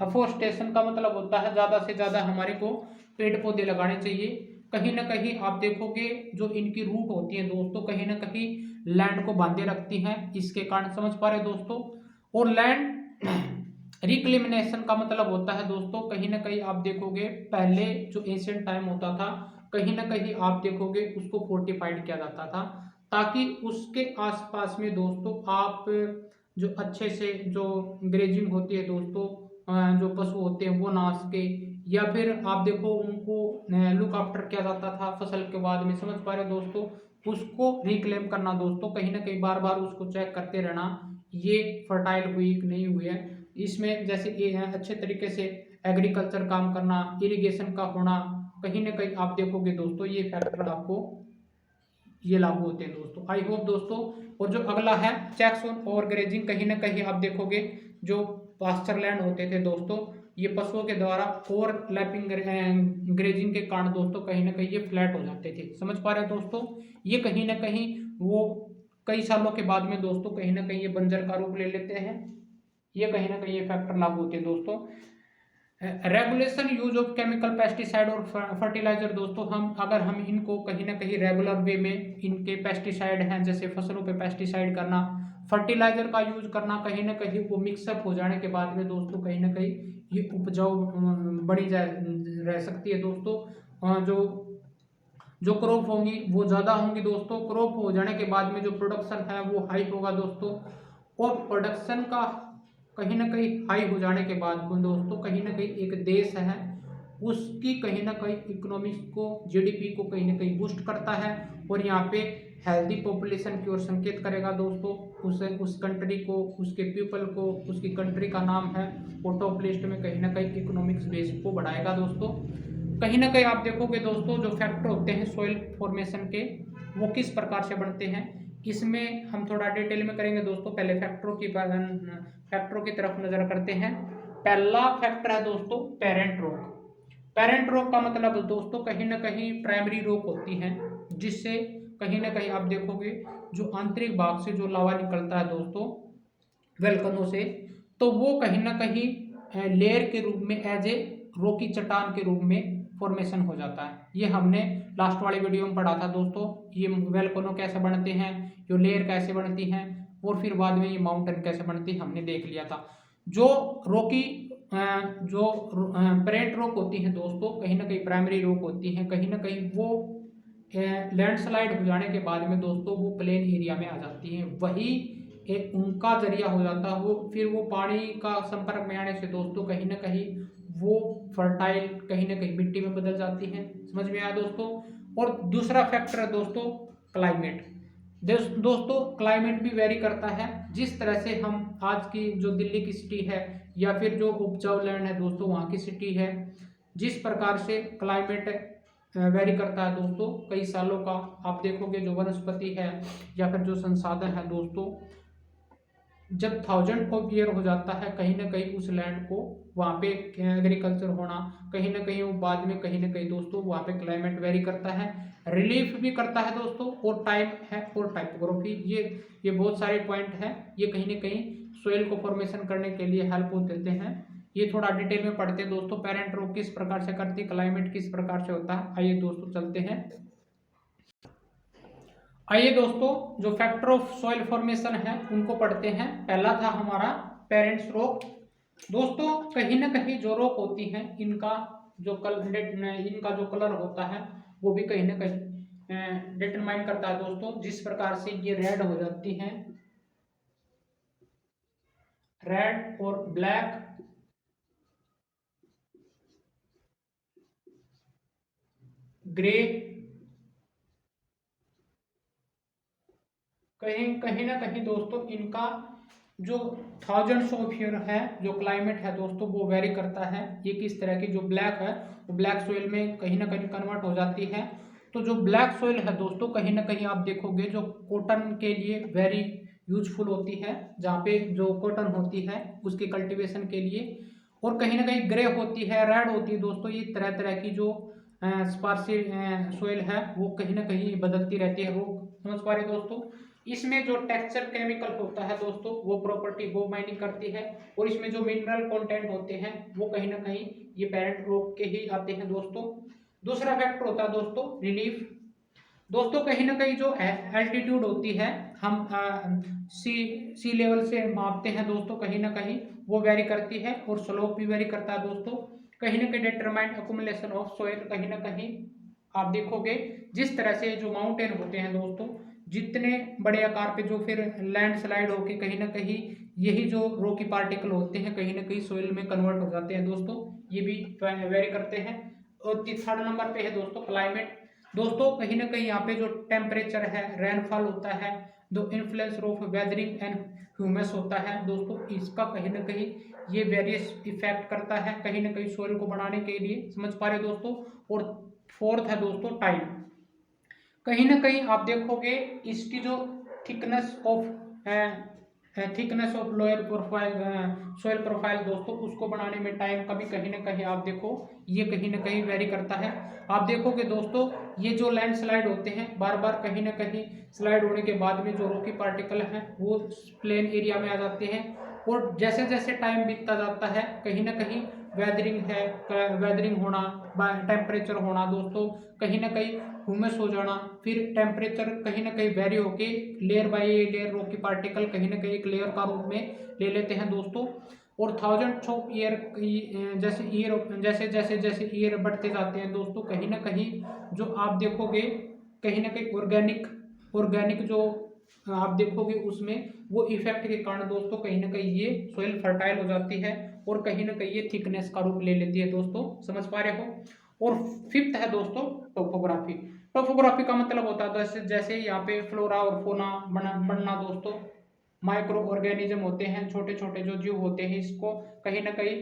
अफोरेस्टेशन का मतलब होता है ज़्यादा से ज़्यादा हमारे को पेड़ पौधे लगाने चाहिए। कहीं ना कहीं आप देखोगे जो इनकी रूट होती है दोस्तों कहीं ना कहीं लैंड को बांधे रखती हैं, इसके कारण समझ पा रहे दोस्तों। और लैंड रिक्लेमिनेशन का मतलब होता है दोस्तों कहीं ना कहीं आप देखोगे पहले जो एशियंट टाइम होता था कहीं ना कहीं आप देखोगे उसको फोर्टिफाइड किया जाता था ताकि उसके आसपास में दोस्तों आप जो अच्छे से जो ग्रेजिंग होती है दोस्तों, जो पशु होते हैं वो ना सके, या फिर आप देखो उनको लुक आफ्टर किया जाता था फसल के बाद में, समझ पा रहे दोस्तों। उसको रिक्लेम करना दोस्तों कहीं ना कहीं बार बार उसको चेक करते रहना ये फर्टाइल हुई कि नहीं हुई है। इसमें जैसे ये है अच्छे तरीके से एग्रीकल्चर काम करना, इरिगेशन का होना, कहीं ना कहीं आप देखोगे दोस्तों ये फैक्टर आपको ये लागू होते हैं दोस्तों। आई होप दोस्तों। और जो अगला है चेक्स ऑन ओवर ग्रेजिंग, कहीं ना कहीं आप देखोगे जो पास्चर लैंड होते थे दोस्तों ये पशुओं के द्वारा ओवरलैपिंग ग्रेजिंग के कारण दोस्तों कहीं ना कहीं ये फ्लैट हो जाते थे, समझ पा रहे हैं दोस्तों। ये कहीं ना कहीं वो कई सालों के बाद में दोस्तों कहीं ना कहीं ये बंजर का रूप ले लेते हैं, ये कहीं ना कहीं ये फैक्टर लागू होते हैं दोस्तों। Regulation use of chemical pesticide और फर्टिलाइजर दोस्तों, हम अगर हम इनको कहीं ना कहीं रेगुलर वे में इनके पेस्टिसाइड हैं जैसे फसलों पे पेस्टिसाइड करना, फर्टिलाइजर का यूज करना, कहीं ना कहीं वो मिक्सअप हो जाने के बाद में दोस्तों कहीं ना कहीं ये उपजाऊ बड़ी जा रह सकती है दोस्तों। जो जो क्रॉप होंगी वो ज़्यादा होंगी दोस्तों, क्रॉप हो जाने के बाद में जो प्रोडक्शन है वो हाई होगा दोस्तों। और प्रोडक्शन का कहीं ना कहीं हाई हो जाने के बाद में दोस्तों कहीं ना कहीं एक देश है उसकी कहीं ना कहीं इकोनॉमिक्स को जीडीपी को कहीं ना कहीं बूस्ट करता है और यहाँ पे हेल्दी पॉपुलेशन की ओर संकेत करेगा दोस्तों। उस कंट्री को, उसके पीपल को, उसकी कंट्री का नाम है वो टॉप लिस्ट में कहीं ना कहीं इकोनॉमिक्स बेस को बढ़ाएगा दोस्तों। कहीं ना कहीं आप देखोगे दोस्तों जो फैक्टर होते हैं सॉइल फॉर्मेशन के वो किस प्रकार से बनते हैं इसमें हम थोड़ा डिटेल में करेंगे दोस्तों। पहले फैक्टरों की तरफ नजर करते हैं। पहला फैक्टर है दोस्तों पेरेंट रोग। पेरेंट रोग का मतलब दोस्तों कहीं ना कहीं प्राइमरी रोग होती हैं जिससे कहीं ना कहीं आप देखोगे जो आंतरिक भाग से जो लावा निकलता है दोस्तों वेलकनों से, तो वो कहीं ना कहीं लेयर के रूप में एज ए रोकी चट्टान के रूप में फॉर्मेशन हो जाता है। ये हमने लास्ट वाली वीडियो में पढ़ा था दोस्तों, ये वेलकनो कैसे बनते हैं, जो लेयर कैसे बनती हैं और फिर बाद में ये माउंटेन कैसे बनती है हमने देख लिया था। जो रोकी जो पेरेंट रॉक होती हैं दोस्तों कहीं ना कहीं प्राइमरी रॉक होती हैं, कहीं ना कहीं वो लैंडस्लाइड हो जाने के बाद में दोस्तों वो प्लेन एरिया में आ जाती हैं, वही एक उनका जरिया हो जाता है वो, फिर वो पानी का संपर्क में आने से दोस्तों कहीं ना कहीं वो फर्टाइल कहीं ना कहीं मिट्टी में बदल जाती हैं, समझ में आया दोस्तों। और दूसरा फैक्टर है दोस्तों क्लाइमेट। दोस्तों क्लाइमेट भी वेरी करता है, जिस तरह से हम आज की जो दिल्ली की सिटी है या फिर जो उपजाऊ लैंड है दोस्तों वहाँ की सिटी है, जिस प्रकार से क्लाइमेट वेरी करता है दोस्तों कई सालों का, आप देखोगे जो वनस्पति है या फिर जो संसाधन है दोस्तों जब 1000 ऑफ ईयर हो जाता है कहीं ना कहीं उस लैंड को वहाँ पे एग्रीकल्चर होना, कहीं ना कहीं वो बाद में कहीं ना कहीं दोस्तों वहाँ पे क्लाइमेट वेरी करता है, रिलीफ भी करता है दोस्तों, और टाइम है और टाइपोग्राफी, ये बहुत सारे पॉइंट हैं, ये कहीं ना कहीं सोइल को फॉर्मेशन करने के लिए हेल्प देते हैं। ये थोड़ा डिटेल में पढ़ते हैं दोस्तों, पेरेंट रो किस प्रकार से करती है, क्लाइमेट किस प्रकार से होता है। आइए दोस्तों चलते हैं। आइए दोस्तों जो फैक्टर ऑफ सॉइल फॉर्मेशन है उनको पढ़ते हैं। पहला था हमारा पेरेंट्स रॉक। दोस्तों कहीं ना कहीं जो रॉक होती हैं इनका जो कलर होता है वो भी कहीं ना कहीं डिटरमाइन करता है दोस्तों, जिस प्रकार से ये रेड हो जाती हैं, रेड और ब्लैक ग्रे, कहीं कहीं ना कहीं दोस्तों इनका जो थाउजेंड्स ऑफ ईयर है जो क्लाइमेट है दोस्तों वो वेरी करता है। ये किस तरह की जो ब्लैक है वो ब्लैक सोइल में कहीं ना कहीं कन्वर्ट हो जाती है। तो जो ब्लैक सोइल है दोस्तों कहीं ना कहीं आप देखोगे जो कॉटन के लिए वेरी यूजफुल होती है, जहाँ पे जो कॉटन होती है उसकी कल्टीवेशन के लिए। और कहीं ना कहीं ग्रे होती है, रेड होती है दोस्तों। ये तरह तरह की जो स्पार्सी सोइल है वो कहीं ना कहीं बदलती रहती है। रोग समझ पा रहे दोस्तों। इसमें जो टेक्सचर केमिकल होता है दोस्तों वो प्रॉपर्टी वो माइनिंग करती है। और इसमें जो मिनरल कंटेंट होते हैं वो कहीं ना कहीं ये पेरेंट रॉक के ही आते हैं दोस्तों। दूसरा फैक्टर होता है दोस्तों रिलीफ। दोस्तों कहीं ना कहीं जो एल्टीट्यूड होती है हम सी लेवल से मापते हैं दोस्तों, कहीं ना कहीं वो वेरी करती है और स्लोप भी वेरी करता है दोस्तों। कहीं ना कहीं डिटरमाइंड अकुमुलेशन ऑफ सोइल, कहीं ना कहीं आप देखोगे जिस तरह से जो माउंटेन होते हैं दोस्तों जितने बड़े आकार पे जो फिर लैंडस्लाइड होके कहीं ना कहीं यही जो रॉकी पार्टिकल होते हैं कहीं ना कहीं सोइल में कन्वर्ट हो जाते हैं दोस्तों, ये भी वेरी करते हैं। और थर्ड नंबर पे है दोस्तों क्लाइमेट। दोस्तों कहीं ना कहीं यहाँ पे जो टेम्परेचर है, रेनफॉल होता है, जो influence of weathering and humus होता है दोस्तों, इसका कहीं ना कहीं ये वेरियस इफेक्ट करता है कहीं ना कहीं सोइल को बनाने के लिए। समझ पा रहे दोस्तों। और फोर्थ है दोस्तों टाइम। कहीं ना कहीं आप देखोगे इसकी जो thickness of lower profile soil profile दोस्तों उसको बनाने में टाइम का भी कहीं ना कहीं आप देखो ये कहीं ना कहीं वेरी करता है। आप देखोगे दोस्तों ये जो लैंडस्लाइड होते हैं बार बार कहीं ना कहीं स्लाइड होने के बाद में जो रॉकी पार्टिकल हैं वो प्लेन एरिया में आ जाते हैं। और जैसे जैसे टाइम बीतता जाता है कहीं ना कहीं वेदरिंग होना, टेम्परेचर होना दोस्तों, कहीं ना कहीं ह्यूमस हो जाना, फिर टेम्परेचर कहीं ना कहीं वेरी होके layer by layer Rocky particle कहीं ना कहीं एक लेयर का रूप में ले लेते हैं दोस्तों। और थाउजेंड्स ऑफ ईयर जैसे जैसे जैसे ईयर बढ़ते जाते हैं दोस्तों कहीं ना कहीं जो आप देखोगे कहीं ना कहीं ऑर्गेनिक जो आप देखोगे उसमें वो इफेक्ट के कारण दोस्तों कहीं ना कहीं ये सोइल फर्टाइल हो जाती है और कहीं ना कहीं ये थिकनेस का रूप ले लेती है दोस्तों। समझ पा रहे हो। और फिफ्थ है दोस्तों टोपोग्राफी। टोपोग्राफी का मतलब होता है जैसे जैसे यहाँ पे फ्लोरा और फोना बनना दोस्तों, माइक्रो ऑर्गेनिज्म होते हैं, छोटे छोटे जो जीव होते हैं इसको कहीं ना कहीं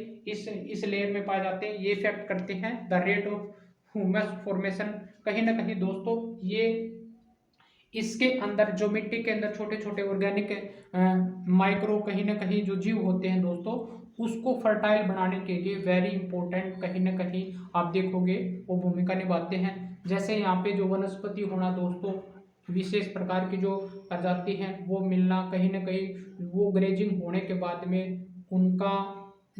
इस लेयर में पाए जाते हैं, ये इफेक्ट करते हैं the rate of humus formation. कहीं ना कहीं दोस्तों ये इसके अंदर जो मिट्टी के अंदर छोटे छोटे ऑर्गेनिक माइक्रो कहीं ना कहीं जो जीव होते हैं दोस्तों उसको फर्टाइल बनाने के लिए वेरी इंपॉर्टेंट कहीं ना कहीं आप देखोगे वो भूमिका निभाते हैं। जैसे यहाँ पे जो वनस्पति होना दोस्तों, विशेष प्रकार की जो प्रजाति हैं वो मिलना, कहीं ना कहीं वो ग्रेजिंग होने के बाद में उनका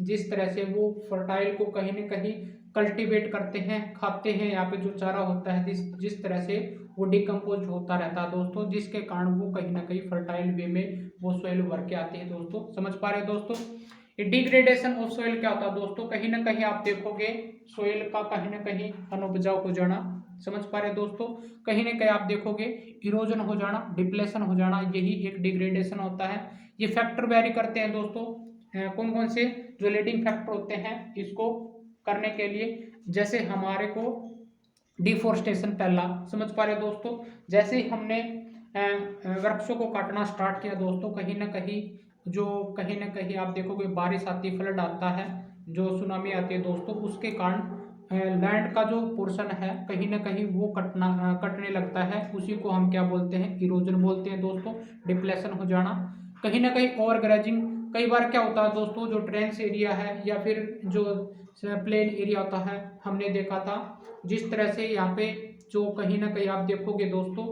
जिस तरह से वो फर्टाइल को कहीं ना कहीं कल्टीवेट करते हैं, खाते हैं, यहाँ पे जो चारा होता है जिस तरह से वो डिकम्पोज होता रहता है दोस्तों, जिसके कारण वो कहीं ना कहीं फर्टाइल वे में वो सोइल उभर के आते हैं दोस्तों। समझ पा रहे हैं दोस्तों। डिग्रेडेशन ऑफ सोइल क्या होता है दोस्तों, कहीं ना कहीं आप देखोगे सोइल का कहीं ना कहीं अनउपजाऊ हो जाना। समझ पा रहे हैं दोस्तों। कहीं ना कहीं आप देखोगे इरोजन हो जाना, डिप्लेशन हो जाना, यही एक डिग्रेडेशन होता है। ये फैक्टर वेरी करते हैं दोस्तों। कौन कौन से जो लीडिंग फैक्टर होते हैं इसको करने के लिए, जैसे हमारे को डिफोरेस्टेशन पहला। समझ पा रहे दोस्तों। जैसे ही हमने वृक्षों को काटना स्टार्ट किया दोस्तों कहीं ना कहीं आप देखोगे बारिश आती है, फ्लड आता है, जो सुनामी आती है दोस्तों, उसके कारण लैंड का जो पोर्शन है कहीं ना कहीं वो कटने लगता है। उसी को हम क्या बोलते हैं, इरोजन बोलते हैं दोस्तों, डिप्लेशन हो जाना। कहीं ना कहीं ओवर ग्रेजिंग, कई बार क्या होता है दोस्तों जो ट्रेंच एरिया है या फिर जो प्लेन एरिया होता है, हमने देखा था जिस तरह से यहाँ पे जो कहीं ना कहीं आप देखोगे दोस्तों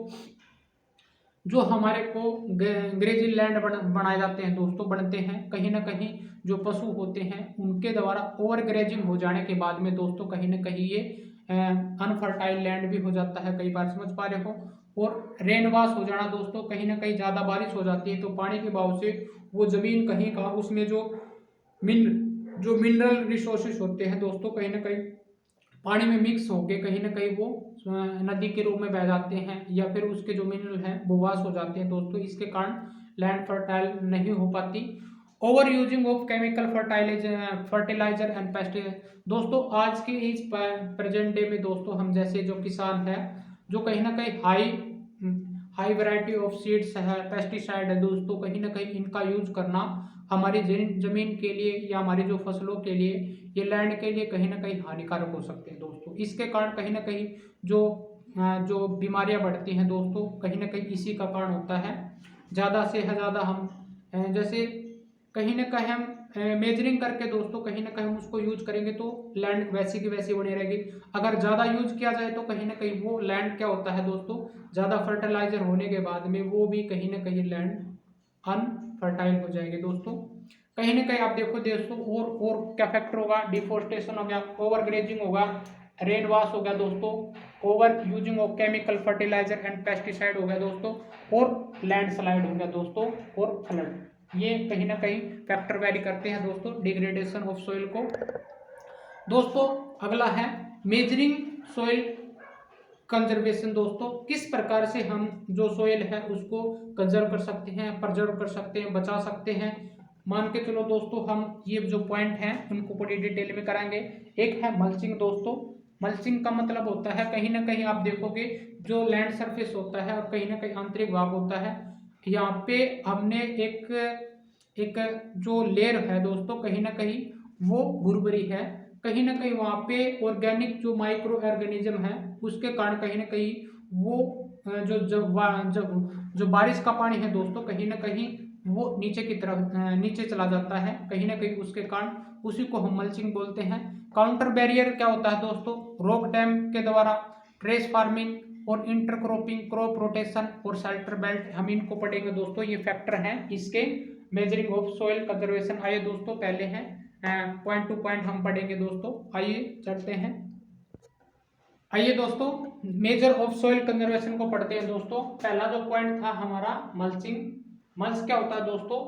जो हमारे को ग्रेजिंग लैंड बनाए जाते हैं दोस्तों, बनते हैं कहीं ना कहीं जो पशु होते हैं उनके द्वारा ओवर ग्रेजिंग हो जाने के बाद में दोस्तों कहीं ना कहीं ये अनफर्टाइल लैंड भी हो जाता है कई बार। समझ पा रहे हो। और रेन वॉश हो जाना दोस्तों, कहीं ना कहीं ज़्यादा बारिश हो जाती है तो पानी के बहाव से वो जमीन कहीं का उसमें जो मिनरल रिसोर्सेज होते हैं दोस्तों कहीं ना कहीं पानी में मिक्स होके कहीं ना कहीं वो नदी के रूप में बह जाते हैं या फिर उसके जो मिनरल हैं वो वाश हो जाते हैं दोस्तों। इसके कारण लैंड फर्टाइल नहीं हो पाती। Over using of chemical fertiliser and pesticide. दोस्तों आज के इस प्रेजेंट डे में दोस्तों हम जैसे जो किसान है जो कहीं ना कहीं हाई वैरायटी ऑफ सीड्स है, पेस्टिसाइड है दोस्तों, कहीं ना कहीं इनका यूज करना हमारी जमीन के लिए या हमारी जो फसलों के लिए, ये लैंड के लिए कहीं ना कहीं हानिकारक हो सकते हैं दोस्तों। इसके कारण कहीं ना कहीं जो बीमारियां बढ़ती हैं दोस्तों, कहीं ना कहीं इसी का कारण होता है। ज़्यादा से ज़्यादा हम जैसे कहीं ना कहीं हम मेजरिंग करके दोस्तों कहीं ना कहीं हम उसको यूज करेंगे तो लैंड वैसी की वैसी बनी रहेगी। अगर ज़्यादा यूज किया जाए तो कहीं ना कहीं वो लैंड क्या होता है दोस्तों, ज़्यादा फर्टिलाइजर होने के बाद में वो भी कहीं ना कहीं लैंड अनफर्टाइल हो जाएंगे दोस्तों। कहीं ना कहीं आप देखो दोस्तों और क्या फैक्टर होगा, डिफोरेस्टेशन हो गया, ओवर ग्रेजिंग होगा, रेन वॉश हो गया दोस्तों, over using of chemical fertiliser and pesticide हो गया दोस्तों, और लैंडस्लाइड हो गया दोस्तों, और फ्लड। ये कहीं ना कहीं फैक्टर वैरी करते हैं दोस्तों डिग्रेडेशन ऑफ सोइल को। दोस्तों अगला है मेजरिंग सोइल कंजर्वेशन। दोस्तों किस प्रकार से हम जो सोइल है उसको कंजर्व कर सकते हैं, प्रिजर्व कर सकते हैं, बचा सकते हैं। मान के चलो दोस्तों हम ये जो पॉइंट हैं उनको बड़ी डिटेल में कराएंगे। एक है मल्चिंग दोस्तों। मल्चिंग का मतलब होता है कहीं ना कहीं आप देखोगे जो लैंड सरफेस होता है और कहीं ना कहीं आंतरिक भाग होता है, यहाँ पे हमने एक जो लेयर है दोस्तों कहीं ना कहीं वो भुरभुरी है, कहीं ना कहीं वहाँ पे ऑर्गेनिक जो माइक्रो ऑर्गेनिज्म है उसके कारण कहीं ना कहीं वो जो बारिश का पानी है दोस्तों कहीं ना कहीं वो नीचे की तरफ नीचे चला जाता है, कहीं ना कहीं उसके कारण उसी को हम मल्चिंग बोलते हैं। काउंटर बैरियर क्या होता है दोस्तों, रॉक डैम के द्वारा ट्रेस फार्मिंग और इंटरक्रॉपिंग, क्रॉप रोटेशन और शेल्टर बेल्ट, हम इनको पढ़ेंगे दोस्तों। ये फैक्टर हैं इसके मेजरिंग ऑफ सोइल कंजर्वेशन। आइए दोस्तों पहले हैं पॉइंट टू पॉइंट हम पढ़ेंगे दोस्तों, आइए चलते हैं। आइए दोस्तों मेजर ऑफ सोइल कंजर्वेशन को पढ़ते हैं दोस्तों। पहला जो पॉइंट था हमारा मल्चिंग। मल्च क्या होता है दोस्तों,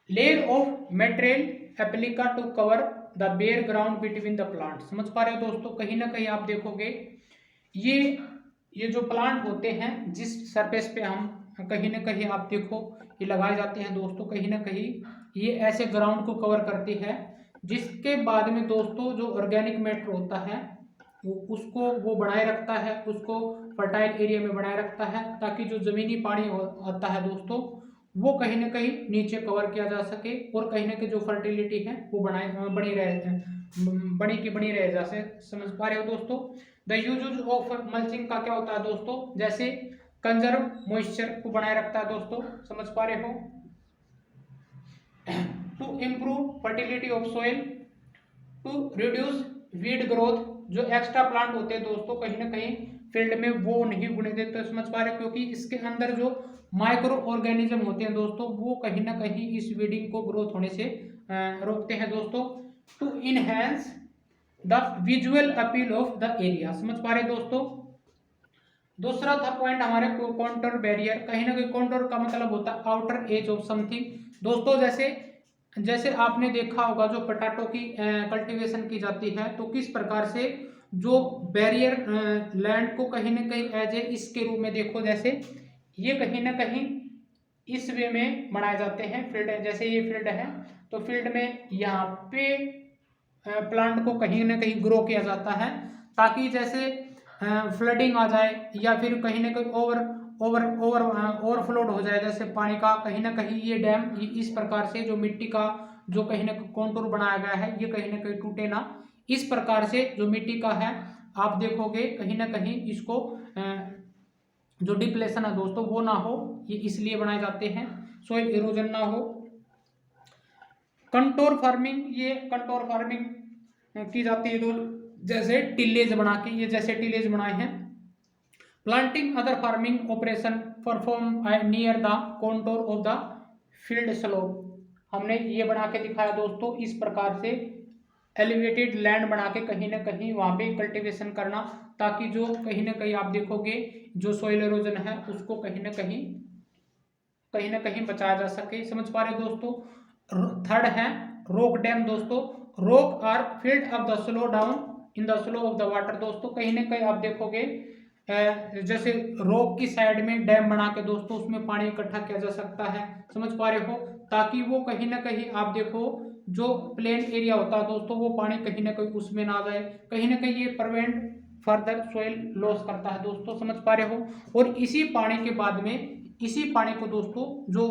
layer of material applied to cover the bare ground between the plant. समझ पा रहे हो दोस्तों, कहीं ना कहीं आप देखोगे ये जो प्लांट होते हैं जिस सरफेस पे हम कहीं ना कहीं आप देखो ये लगाए जाते हैं दोस्तों, कहीं ना कहीं ये ऐसे ग्राउंड को कवर करती है, जिसके बाद में दोस्तों जो ऑर्गेनिक मैटर होता है उसको वो बनाए रखता है, उसको फर्टाइल एरिया में बनाए रखता है, ताकि जो जमीनी पानी आता है दोस्तों वो कहीं ना कहीं नीचे कवर किया जा सके और कहीं ना कहीं जो फर्टिलिटी है वो बनी रहे जैसे। समझ पा रहे हो दोस्तों। द यूज ऑफ मल्चिंग का क्या होता है दोस्तों, जैसे कंजर्व मॉइस्चर को बनाए रखता है दोस्तों, समझ पा रहे हो। To improve fertility of soil, to reduce weed growth. जो एक्स्ट्रा प्लांट होते हैं दोस्तों कहीं ना कहीं फील्ड में वो नहीं उगने देते, समझ पा रहे हो, क्योंकि इसके अंदर जो माइक्रो ऑर्गेनिज्म होते हैं दोस्तों वो कहीं ना कहीं इस वीडिंग को ग्रोथ होने से रोकते हैं दोस्तों। To enhance the visual appeal of the area. समझ पा रहे दोस्तों। दूसरा था पॉइंट हमारे कॉन्टोर बैरियर। कहीं ना कहीं कॉन्टोर का मतलब होता है आउटर एज ऑफ समथिंग दोस्तों। जैसे आपने देखा होगा जो पोटैटो की कल्टीवेशन की जाती है तो किस प्रकार से जो बैरियर लैंड को कहीं ना कहीं एज ए इसके रूप में देखो, जैसे ये कहीं ना कहीं इस वे में बनाए जाते हैं फील्ड। जैसे ये फील्ड है तो फील्ड में यहाँ पे प्लांट को कहीं ना कहीं ग्रो किया जाता है, ताकि जैसे फ्लडिंग आ जाए या फिर कहीं ना कहीं ओवरफ्लोड हो जाए जैसे पानी का, कहीं ना कहीं ये डैम इस प्रकार से जो मिट्टी का जो कहीं ना कहीं कॉन्टूर बनाया गया है ये कहीं ना कहीं टूटे ना। इस प्रकार से जो मिट्टी का है आप देखोगे कहीं ना कहीं इसको जो डिप्लेशन है दोस्तों वो ना हो, ये इसलिए बनाए जाते हैं, सोइल इरोजन ना हो। कंटोर फार्मिंग, ये कंटोर फार्मिंग की जाती है जैसे टिलेज बना के, ये जैसे टिलेज बनाए हैं। Planting other farming operation perform near the contour of the field slope. हमने ये बना के दिखाया दोस्तों, इस प्रकार से एलिवेटेड लैंड बना के कहीं ना कहीं वहाँ पे कल्टीवेशन करना, ताकि जो कहीं ना कहीं आप देखोगे जो सोइल इरोजन है उसको कहीं ना कहीं बचाया जा सके। समझ पा रहे दोस्तों। थर्ड है रॉक डैम दोस्तों। Rock are filled up the slow down in the slow of the water दोस्तों। कहीं ना कहीं आप देखोगे जैसे रॉक की साइड में डैम बना के दोस्तों उसमें पानी इकट्ठा किया जा सकता है, समझ पा रहे हो, ताकि वो कहीं ना कहीं आप देखो जो प्लेन एरिया होता है दोस्तों वो पानी कहीं ना कहीं उसमें ना जाए, कहीं ना कहीं ये प्रिवेंट फर्दर सोइल लॉस करता है दोस्तों, समझ पा रहे हो। और इसी पानी के बाद में इसी पानी को दोस्तों जो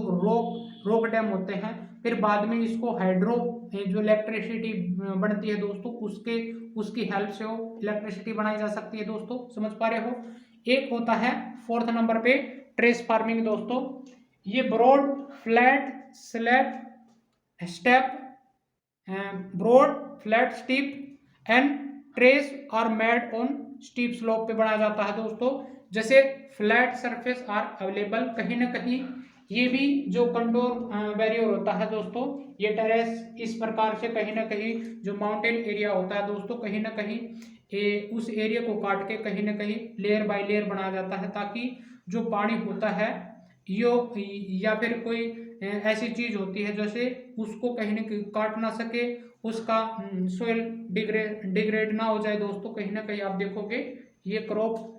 रॉक डैम होते हैं फिर बाद में इसको हाइड्रो जो इलेक्ट्रिसिटी बनती है दोस्तों उसकी हेल्प से वो इलेक्ट्रिसिटी बनाई जा सकती है दोस्तों, समझ पा रहे हो। एक होता है फोर्थ नंबर पे ट्रेस फार्मिंग दोस्तों। ये broad flat slab step broad flat steep and terrace are made on steep slope पे बनाया जाता है दोस्तों। जैसे फ्लैट सरफेस आर अवेलेबल, कहीं ना कहीं ये भी जो कंटूर बैरियर होता है दोस्तों, ये टेरेस इस प्रकार से कहीं ना कहीं जो माउंटेन एरिया होता है दोस्तों कहीं ना कहीं उस एरिया को काट के कहीं ना कहीं लेयर बाय लेयर बनाया जाता है, ताकि जो पानी होता है यो या फिर कोई ऐसी चीज होती है जैसे उसको कहीं ना कहीं काट ना सके, उसका सोयल डिग्रेड ना हो जाए दोस्तों। कहीं ना कहीं आप देखोगे ये क्रॉप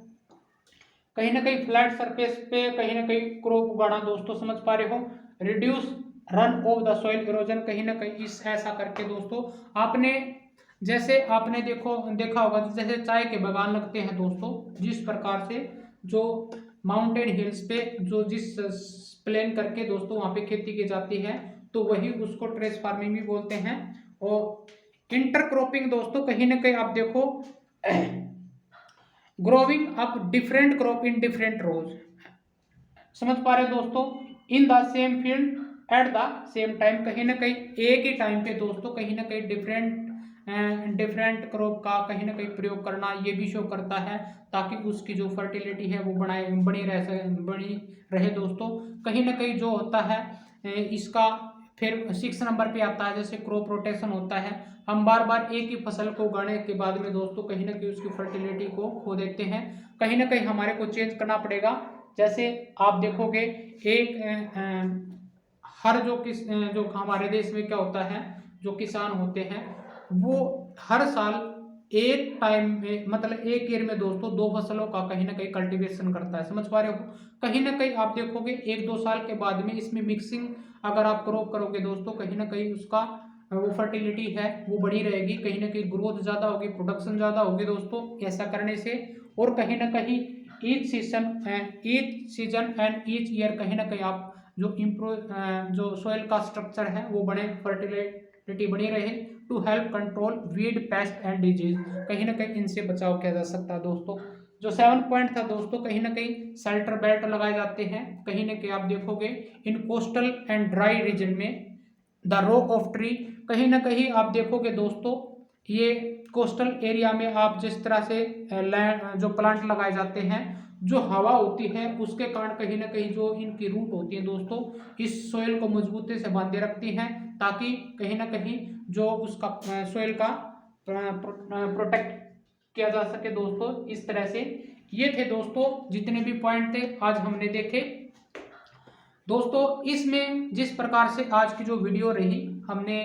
कहीं ना कहीं फ्लैट सरफेस पे कहीं ना कहीं क्रॉप उगाना दोस्तों, समझ पा रहे हो। Reduce run of the soil erosion, कहीं ना कहीं इस ऐसा करके दोस्तों आपने जैसे आपने देखा होगा जैसे चाय के बागान लगते हैं दोस्तों, जिस प्रकार से जो माउंटेन हिल्स पे जो जिस प्लेन करके दोस्तों वहां पे खेती की जाती है तो वही उसको ट्रेस फार्मिंग भी बोलते हैं। और इंटरक्रॉपिंग दोस्तों कहीं ना कहीं आप देखो growing up different crop in different rows, समझ पा रहे हो दोस्तों, in the same field at the same time, कहीं ना कहीं एक ही टाइम पे दोस्तों कहीं ना कहीं डिफरेंट क्रॉप का कहीं ना कहीं प्रयोग करना ये भी शो करता है, ताकि उसकी जो फर्टिलिटी है वो बनी रहे दोस्तों। कहीं ना कहीं जो होता है इसका फिर 6 नंबर पे आता है जैसे क्रॉप रोटेशन होता है। हम बार बार एक ही फसल को उगाने के बाद में दोस्तों कहीं ना कहीं उसकी फर्टिलिटी को खो देते हैं, कहीं ना कहीं हमारे को चेंज करना पड़ेगा। जैसे आप देखोगे हर जो हमारे देश में क्या होता है, जो किसान होते हैं वो हर साल एक टाइम में मतलब एक ईयर में दोस्तों 2 फसलों का कहीं ना कहीं कल्टीवेशन करता है, समझ पा रहे हो। कहीं ना कहीं आप देखोगे 1-2 साल के बाद में इसमें मिक्सिंग अगर आप क्रॉप करोगे दोस्तों कहीं ना कहीं उसका वो फर्टिलिटी है वो बढ़ी रहेगी, कहीं ना कहीं ग्रोथ ज़्यादा होगी, प्रोडक्शन ज़्यादा होगी दोस्तों ऐसा करने से। और कहीं ना कहीं each season and each year कहीं ना कहीं आप जो इम्प्रूव जो सॉइल का स्ट्रक्चर है वो बने, फर्टिलिटी बनी रहे, to help control weed pest and disease, कहीं ना कहीं इनसे बचाव किया जा सकता है दोस्तों। जो 7 पॉइंट था दोस्तों कहीं ना कहीं शेल्टर बेल्ट लगाए जाते हैं, कहीं ना कहीं आप देखोगे इन कोस्टल एंड ड्राई रीजन में द रो ऑफ ट्री, कहीं ना कहीं आप देखोगे दोस्तों ये कोस्टल एरिया में आप जिस तरह से लैंड जो प्लांट लगाए जाते हैं, जो हवा होती है उसके कारण कहीं ना कहीं जो इनकी रूट होती है दोस्तों इस सोइल को मजबूती से बांधे रखती हैं, ताकि कहीं ना कहीं जो उसका सोइल का प्रोटेक्ट किया जा सके दोस्तों इस तरह से। ये थे दोस्तों जितने भी पॉइंट थे आज हमने देखे दोस्तों। इसमें जिस प्रकार से आज की जो वीडियो रही हमने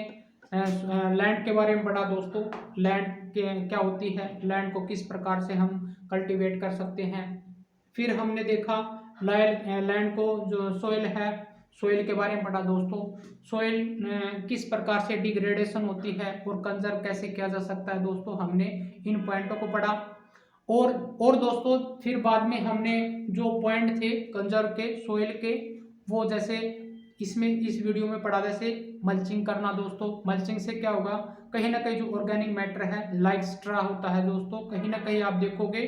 लैंड के बारे में पढ़ा दोस्तों, लैंड क्या होती है, लैंड को किस प्रकार से हम कल्टीवेट कर सकते हैं, फिर हमने देखा लैंड को जो सोइल है सोइल के बारे में पढ़ा दोस्तों, सोइल किस प्रकार से डिग्रेडेशन होती है और कंजर्व कैसे किया जा सकता है दोस्तों, हमने इन पॉइंटों को पढ़ा। और दोस्तों फिर बाद में हमने जो पॉइंट थे कंजर्व के सोइल के वो जैसे इसमें इस वीडियो में पढ़ा जैसे मल्चिंग करना दोस्तों, मल्चिंग से क्या होगा कहीं ना कहीं जो ऑर्गेनिक मैटर है लाइक स्ट्रा होता है दोस्तों, कहीं ना कहीं आप देखोगे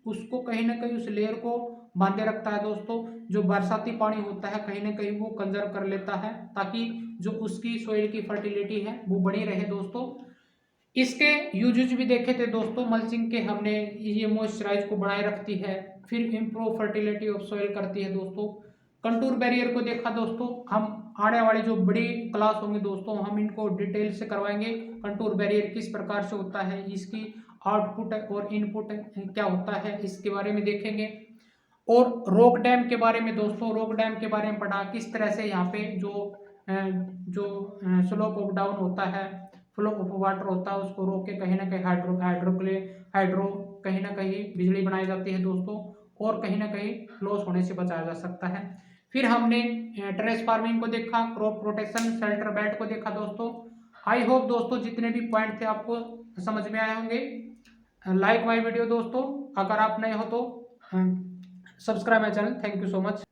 उसको कहीं ना कहीं उस लेयर को बांधे रखता है दोस्तों, जो बरसाती पानी होता है कहीं ना कहीं वो कंजर्व कर लेता है, ताकि जो उसकी सोइल की फर्टिलिटी है वो बनी रहे दोस्तों। इसके यूजेज भी देखे थे दोस्तों मल्चिंग के, हमने ये मॉइस्चराइज को बनाए रखती है, फिर इम्प्रूव फर्टिलिटी ऑफ सॉइल करती है दोस्तों। कंटूर बैरियर को देखा दोस्तों, हम आने वाली जो बड़ी क्लास होंगे दोस्तों हम इनको डिटेल से करवाएंगे, कंटूर बैरियर किस प्रकार से होता है, इसकी आउटपुट और इनपुट क्या होता है इसके बारे में देखेंगे। और रॉक डैम के बारे में दोस्तों, रॉक डैम के बारे में पढ़ा किस तरह से यहाँ पे जो स्लोप ऑफ डाउन होता है, फ्लो ऑफ वाटर होता है उसको रोक के कहीं ना कहीं हाइड्रो कहीं ना कहीं बिजली बनाई जाती है दोस्तों, और कहीं ना कहीं लॉस होने से बचाया जा सकता है। फिर हमने टेरेस फार्मिंग को देखा, क्रॉप प्रोटेक्शन, शेल्टर बेल्ट को देखा दोस्तों। आई होप दोस्तों जितने भी पॉइंट थे आपको समझ में आए होंगे। लाइक माय वीडियो दोस्तों, अगर आप नए हो तो subscribe my channel. Thank you so much.